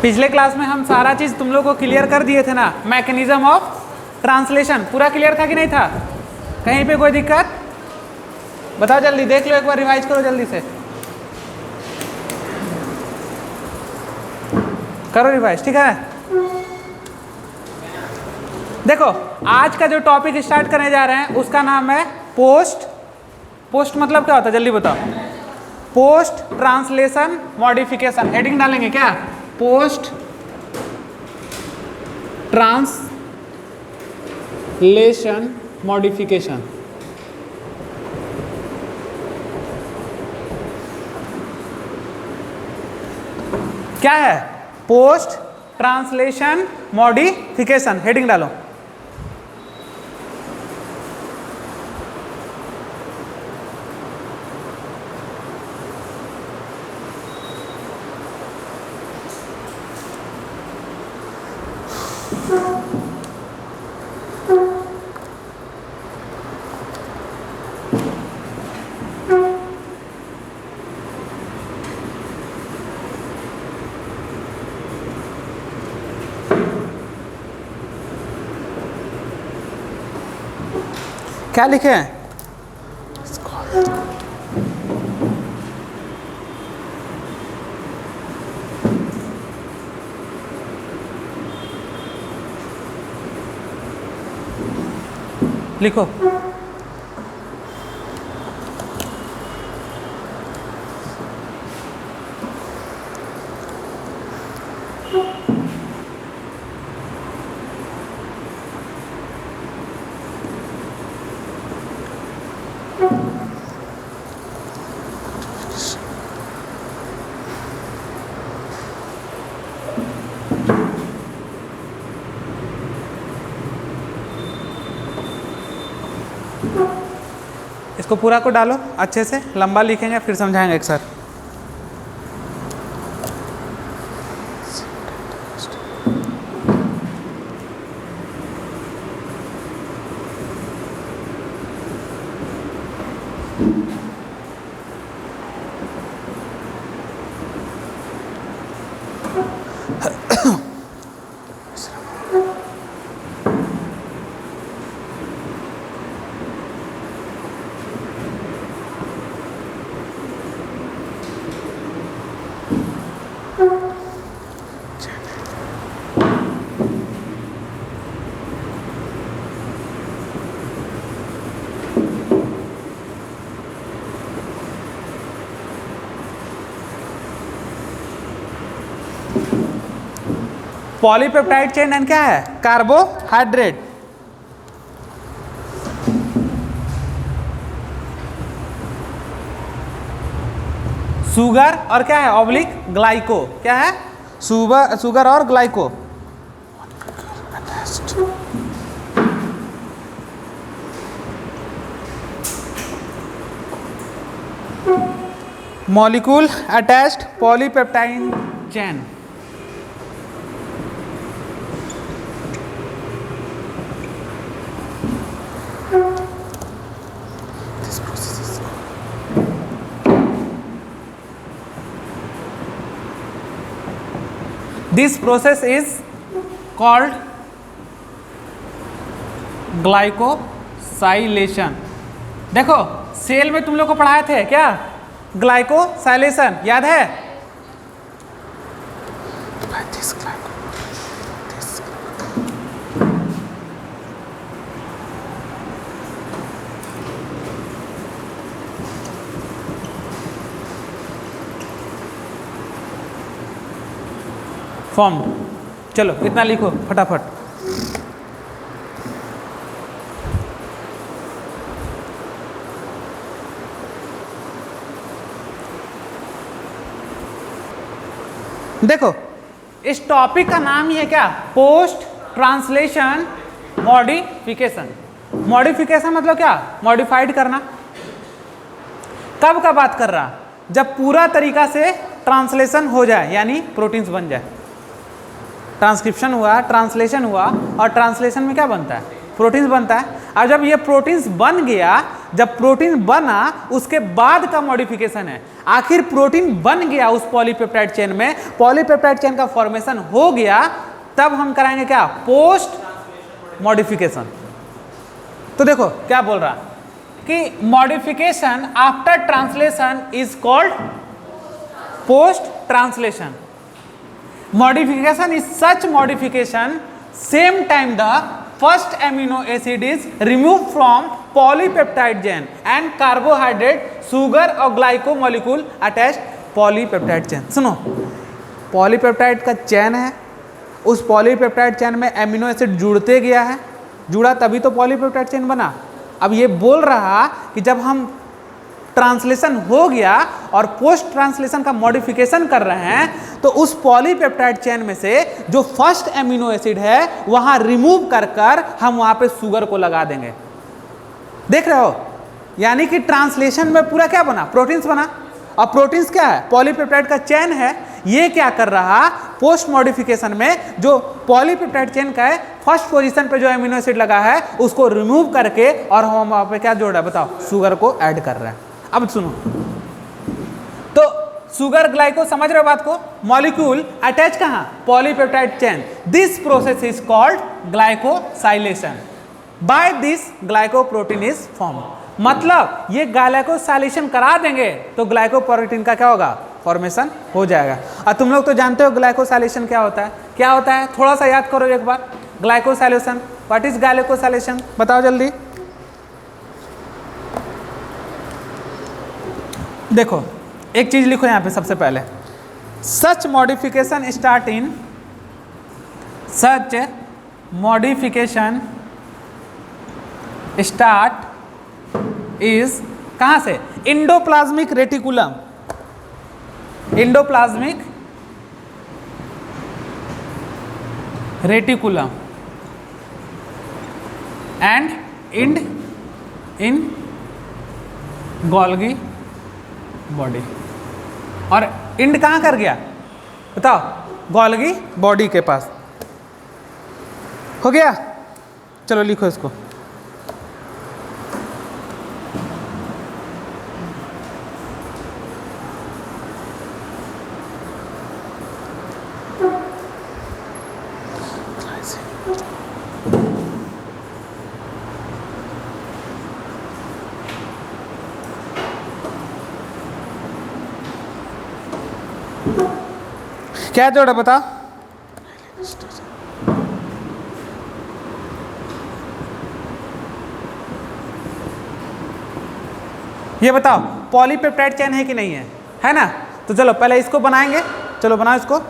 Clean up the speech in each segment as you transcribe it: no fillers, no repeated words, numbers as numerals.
पिछले क्लास में हम सारा चीज तुम लोग को क्लियर कर दिए थे ना, मैकेनिज्म ऑफ ट्रांसलेशन पूरा क्लियर था कि नहीं था? कहीं पे कोई दिक्कत बताओ, जल्दी देख लो, एक बार रिवाइज करो जल्दी से, करो रिवाइज, ठीक है। देखो आज का जो टॉपिक स्टार्ट करने जा रहे हैं उसका नाम है पोस्ट। पोस्ट मतलब क्या होता है जल्दी बताओ? Post translation modification. हेडिंग डालेंगे क्या? Post translation modification. क्या है? Post translation modification. हेडिंग डालो। क्या लिखे हैं? लिखो। इसको पूरा को डालो अच्छे से, लंबा लिखेंगे फिर समझाएंगे एक सर। पॉलीपेप्टाइड चेन एंड क्या है? कार्बोहाइड्रेट। शुगर और क्या है? Oblique glyco. क्या है? शुगर और glyco. Molecule attached polypeptide chain. This process is called glycosylation. देखो सेल में तुम लोग को पढ़ाए थे क्या ग्लाइकोसाइलेशन, याद है? फॉर्म। चलो इतना लिखो फटाफट। देखो इस टॉपिक का नाम ही है क्या? Post translation modification. मॉडिफिकेशन मतलब क्या? मॉडिफाइड करना। कब का बात कर रहा? जब पूरा तरीका से ट्रांसलेशन हो जाए, यानी प्रोटीन्स बन जाए। ट्रांसक्रिप्शन हुआ, ट्रांसलेशन हुआ, और ट्रांसलेशन में क्या बनता है? प्रोटीन्स बनता है। और जब ये प्रोटीन्स बन गया जब प्रोटीन बना उसके बाद का मॉडिफिकेशन है। आखिर प्रोटीन बन गया उस पॉलीपेप्टाइड चेन में, पॉलीपेप्टाइड चेन का फॉर्मेशन हो गया, तब हम कराएंगे क्या, पोस्ट मॉडिफिकेशन। तो देखो क्या बोल रहा कि modification after translation is called post translation. Modification is such modification same time the first amino acid is removed from polypeptide chain and carbohydrate, sugar और glyco molecule attached polypeptide chain। सुनो, polypeptide का चैन है, उस polypeptide चैन में amino acid जुड़ते गया है, जुड़ा तभी तो पॉलीपेप्टाइड चेन बना। अब ये बोल रहा कि जब हम ट्रांसलेशन हो गया और पोस्ट ट्रांसलेशन का मॉडिफिकेशन कर रहे हैं तो उस पॉलीपेप्टाइड चेन में से जो फर्स्ट एमिनो एसिड है वहां रिमूव कर कर हम वहां पे शुगर को लगा देंगे। देख रहे हो, यानी कि ट्रांसलेशन में पूरा क्या बना, प्रोटीन्स बना। और प्रोटीन्स क्या है, पॉलीपेप्टाइड का चेन है। ये क्या कर रहा, पोस्ट मॉडिफिकेशन में जो पॉलीपेप्टाइड चेन का है फर्स्ट पोजीशन पे जो एमिनो एसिड लगा है उसको रिमूव करके और हम वहां पे क्या जोड़ रहा है, बताओ, शुगर को ऐड कर रहा है। अब सुनो, तो शुगर ग्लाइको, समझ रहे हो बात को, मॉलिक्यूल अटैच कहां, polypeptide chain. This process is called glycosylation. By this glycoprotein is form. मतलब ये ग्लाइकोसाइलेशन करा देंगे तो ग्लाइकोप्रोटीन का क्या होगा, फॉर्मेशन हो जाएगा। और तुम लोग तो जानते हो ग्लाइकोसाइलेशन क्या होता है, क्या होता है, थोड़ा सा याद करो एक बार। ग्लाइकोसाइलेशन, व्हाट इज ग्लाइकोसाइलेशन, बताओ जल्दी। देखो एक चीज लिखो यहां पे सबसे पहले, such modification start in, such modification start is कहां से, endoplasmic reticulum, endoplasmic reticulum and end in Golgi body. और इंड कहां कर गया, बताओ, गोल्गी बॉडी के पास हो गया। चलो लिखो इसको, क्या जोड़ा बता, ये बताओ पॉलीपेप्टाइड चेन है कि नहीं है ना। तो चलो पहले इसको बनाएंगे, चलो बनाओ इसको।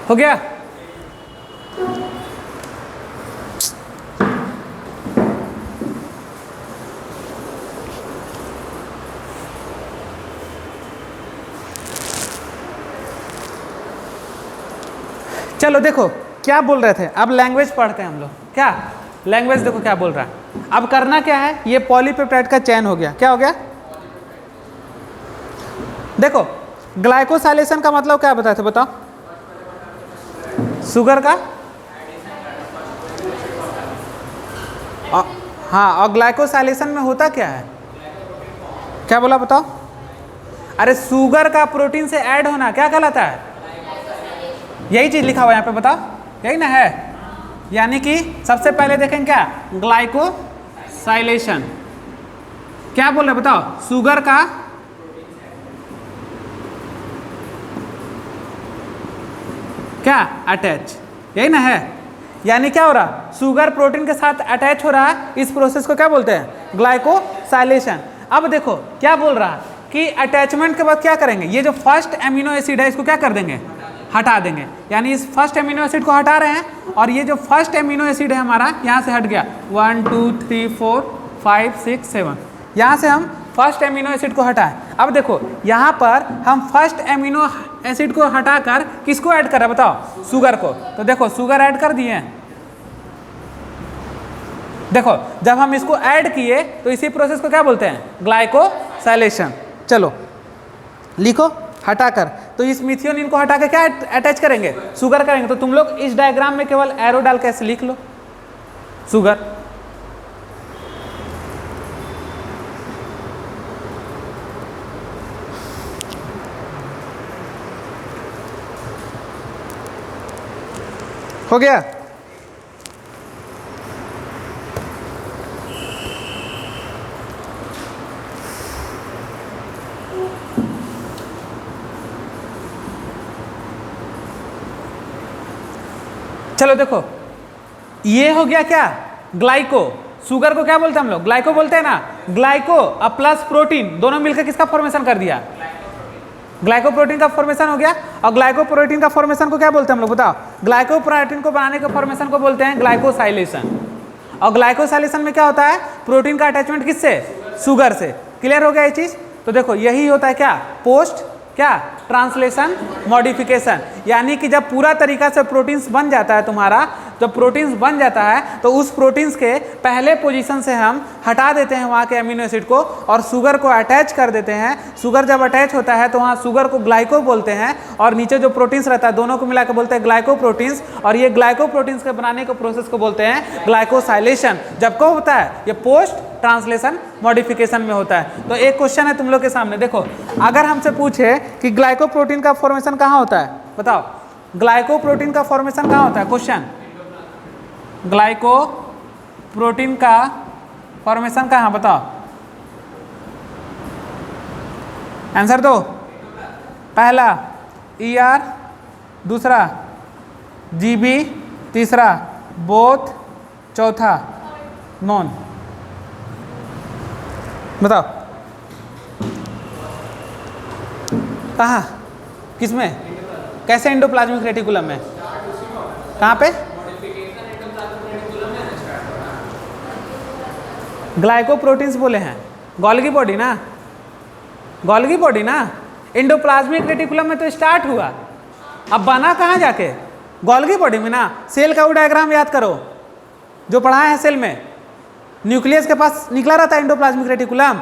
हो गया, चलो देखो क्या बोल रहे थे। अब लैंग्वेज पढ़ते हैं हम लोग, क्या लैंग्वेज देखो क्या बोल रहा है। अब करना क्या है, ये पॉलीपेप्टाइड का चेन हो गया, क्या हो गया, देखो ग्लाइकोसाइलेशन का मतलब क्या बताए थे, बताओ, शुगर का, हाँ, और ग्लाइकोसाइलेशन में होता क्या है, क्या बोला बताओ, अरे शुगर का प्रोटीन से ऐड होना क्या कहलाता है, यही चीज लिखा हुआ यहाँ पे, बताओ, यही ना है। यानी कि सबसे पहले देखें क्या, ग्लाइकोसाइलेशन, क्या बोल रहे बताओ, शुगर का क्या अटैच, यही ना है। यानी क्या हो रहा, शुगर प्रोटीन के साथ अटैच हो रहा है, इस प्रोसेस को क्या बोलते हैं, ग्लाइकोसाइलेशन। अब देखो क्या बोल रहा है कि अटैचमेंट के बाद क्या करेंगे, ये जो फर्स्ट एमिनो एसिड है इसको क्या कर देंगे, हटा देंगे। यानी इस फर्स्ट एमिनो एसिड को हटा रहे हैं और ये जो फर्स्ट एमिनो एसिड है हमारा यहाँ से हट गया, 1 2 3 4 5 6 7, यहाँ से हम फर्स्ट एमिनो एसिड को हटाएं। अब देखो यहाँ पर हम फर्स्ट एमिनो एसिड को हटाकर किसको ऐड कर रहे हैं बताओ, शुगर को। तो देखो शुगर ऐड कर दिए हैं। देखो जब हम इसको ऐड किए तो इसी प्रोसेस को क्या बोलते हैं, ग्लाइकोसाइलेशन। चलो लिखो हटाकर, तो इस मिथियोनिन को हटा के क्या अटैच करेंगे, शुगर करेंगे। तो तुम लोग इस डायग्राम में केवल एरो डाल के ऐसे लिख लो शुगर। हो गया। चलो देखो ये हो गया क्या, ग्लाइको। शुगर को क्या बोलते हैं हम लोग, ग्लाइको बोलते हैं ना। ग्लाइको अब प्लस प्रोटीन दोनों मिलकर किसका फॉर्मेशन कर दिया, ग्लाइकोप्रोटीन का फॉर्मेशन हो गया। और ग्लाइकोप्रोटीन का फॉर्मेशन को क्या बोलते हैं हम लोग बताओ, ग्लाइकोप्रोटीन को बनाने के फॉर्मेशन को बोलते हैं ग्लाइकोसाइलेशन। और ग्लाइकोसाइलेशन में क्या होता है, प्रोटीन का अटैचमेंट किससे, शुगर से। क्लियर हो गया ये चीज। तो देखो यही होता है क्या, पोस्ट क्या ट्रांसलेशन मॉडिफिकेशन। यानी कि जब पूरा तरीका से प्रोटीन्स बन जाता है तुम्हारा, जब प्रोटीन्स बन जाता है तो उस प्रोटीन्स के पहले पोजीशन से हम हटा देते हैं वहाँ के अमीनो एसिड को और शुगर को अटैच कर देते हैं। शुगर जब अटैच होता है तो वहाँ शुगर को ग्लाइको बोलते हैं और नीचे जो प्रोटीन्स रहता है दोनों को मिला के बोलते हैं ग्लाइकोप्रोटीन्स। और ये ग्लाइकोप्रोटीन्स के बनाने के प्रोसेस को बोलते हैं ग्लाइकोसाइलेशन। जब कब होता है, ये पोस्ट ट्रांसलेशन मॉडिफिकेशन में होता है। तो एक क्वेश्चन है तुम लोग के सामने, देखो अगर हमसे पूछे कि ग्लाइकोप्रोटीन का फॉर्मेशन कहाँ होता है, बताओ ग्लाइकोप्रोटीन का फॉर्मेशन कहाँ होता है। क्वेश्चन, ग्लाइकोप्रोटीन का फॉर्मेशन कहाँ, बताओ आंसर दो। पहला ER, दूसरा GB, तीसरा बोथ, चौथा नॉन। बताओ कहाँ, किसमें, कैसे, एंडोप्लाज्मिक रेटिकुलम में, कहाँ पे, ग्लाइकोप्रोटीन्स बोले हैं, गोल्गी बॉडी ना, गोल्गी बॉडी ना। एंडोप्लाज्मिक रेटिकुलम में तो स्टार्ट हुआ, अब बना कहाँ जाके, गोल्गी बॉडी में ना। सेल का वो डायग्राम याद करो जो पढ़ाया है सेल में, न्यूक्लियस के पास निकला रहता है एंडोप्लाज्मिक रेटिकुलम,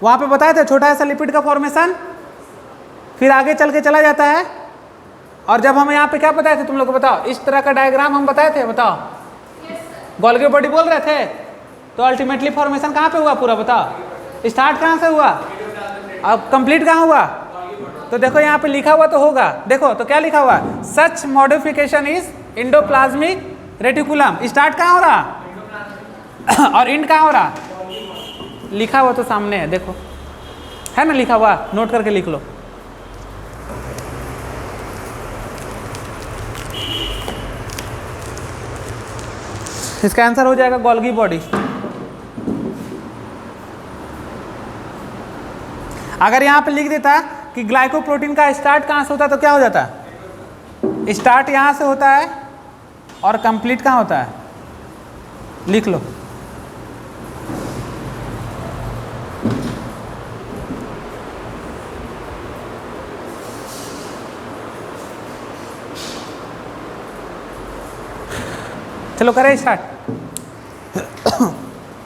वहाँ पे बताए थे छोटा ऐसा लिपिड का फॉर्मेशन, फिर आगे चल के चला जाता है। और जब हम यहाँ पे क्या बताए थे तुम लोग को, बताओ इस तरह का डायग्राम हम बताए थे, बताओ गोल्गी बॉडी बोल रहे थे। तो अल्टीमेटली फॉर्मेशन कहाँ पे हुआ पूरा, बताओ स्टार्ट कहाँ से हुआ, अब कंप्लीट कहाँ हुआ। तो देखो यहाँ पे लिखा हुआ तो होगा, देखो तो क्या लिखा हुआ, such modification is endoplasmic reticulum. Start कहाँ हो रहा और एंड कहाँ हो रहा, लिखा हुआ तो सामने है, देखो है ना लिखा हुआ, नोट करके लिख लो। इसका आंसर हो जाएगा गोल्गी बॉडी। अगर यहाँ पे लिख देता कि ग्लाइकोप्रोटीन का स्टार्ट कहाँ से होता है तो क्या हो जाता, स्टार्ट यहाँ से होता है और कंप्लीट कहाँ होता है, लिख लो। चलो करें स्टार्ट।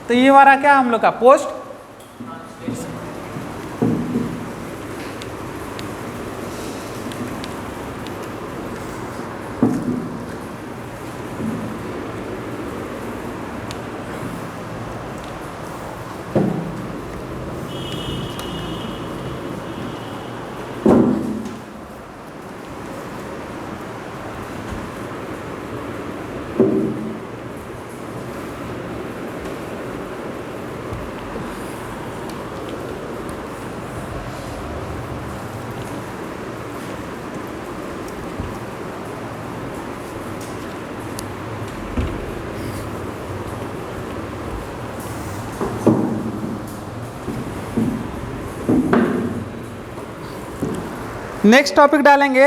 तो ये वाला क्या हम लोग का पोस्ट, नेक्स्ट टॉपिक डालेंगे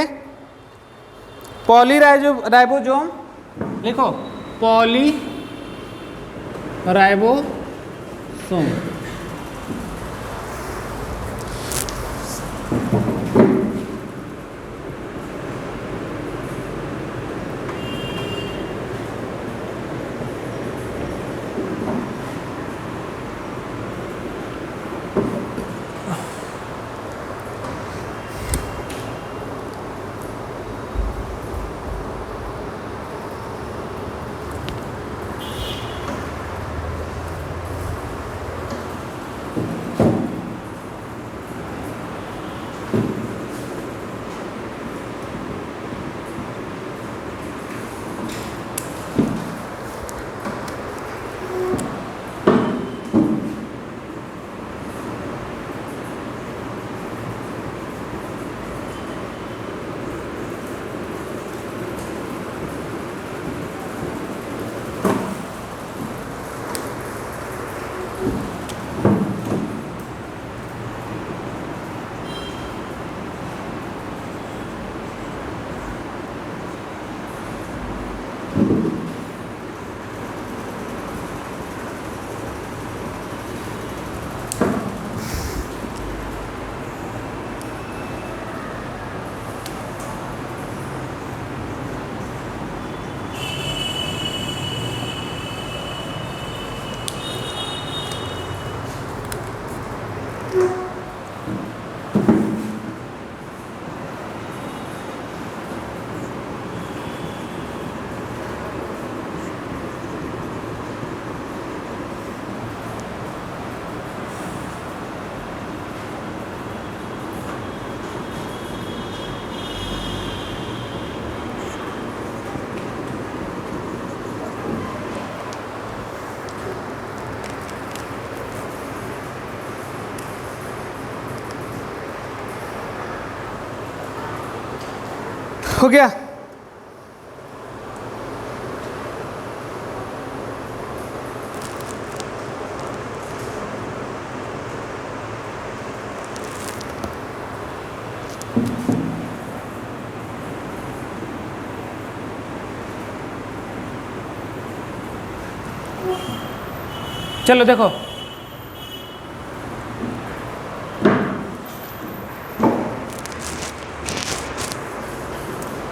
पॉलीराइबोसोम, लिखो पॉलीराइबोसोम। हो गया? चलो देखो,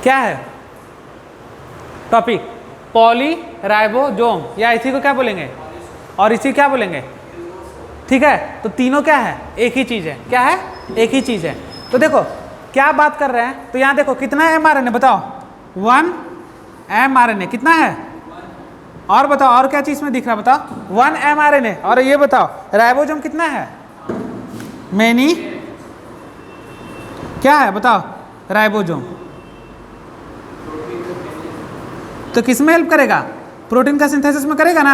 क्या है टॉपिक? पॉलीराइबोसोम, या इसी को क्या बोलेंगे और इसी क्या बोलेंगे, ठीक है। तो तीनों क्या है, एक ही चीज है। क्या है? एक ही चीज है। तो देखो क्या बात कर रहे हैं, तो यहां देखो कितना mRNA बताओ, 1 mRNA कितना है, और बताओ और क्या चीज में दिख रहा है, बताओ 1 mRNA। और ये बताओ राइबोसोम कितना है, मैनी क्या है बताओ राइबोसोम। तो किस में हेल्प करेगा, प्रोटीन का सिंथेसिस में करेगा ना।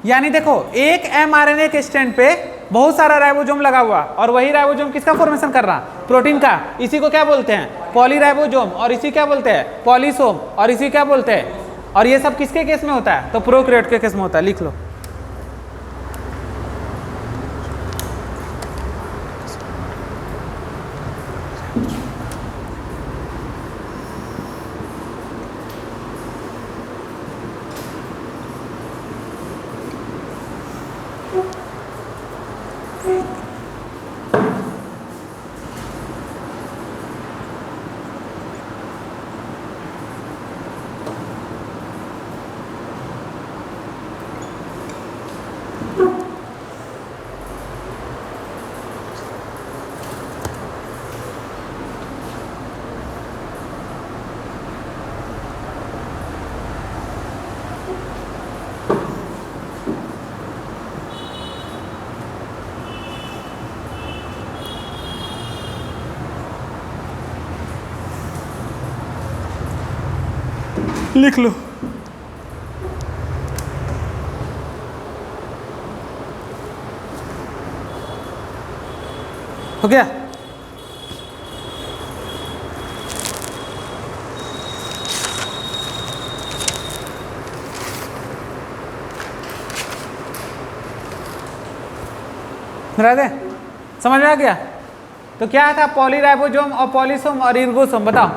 यानी देखो एक mRNA के स्टैंड पे बहुत सारा राइबोसोम लगा हुआ, और वही राइबोसोम किसका फॉर्मेशन कर रहा, प्रोटीन का। इसी को क्या बोलते हैं, पॉलीराइबोसोम, और इसी क्या बोलते हैं, पॉलीसोम, और इसी क्या बोलते हैं। और ये सब किसके केस में होता है, तो प्रोकैरियोट के केस में होता है। लिख लो। लिख लो। हो गया? राधे समझ में आ गया? तो क्या था पॉलीराइबोसोम और पॉलीसोम और इर्गोसोम, बताओ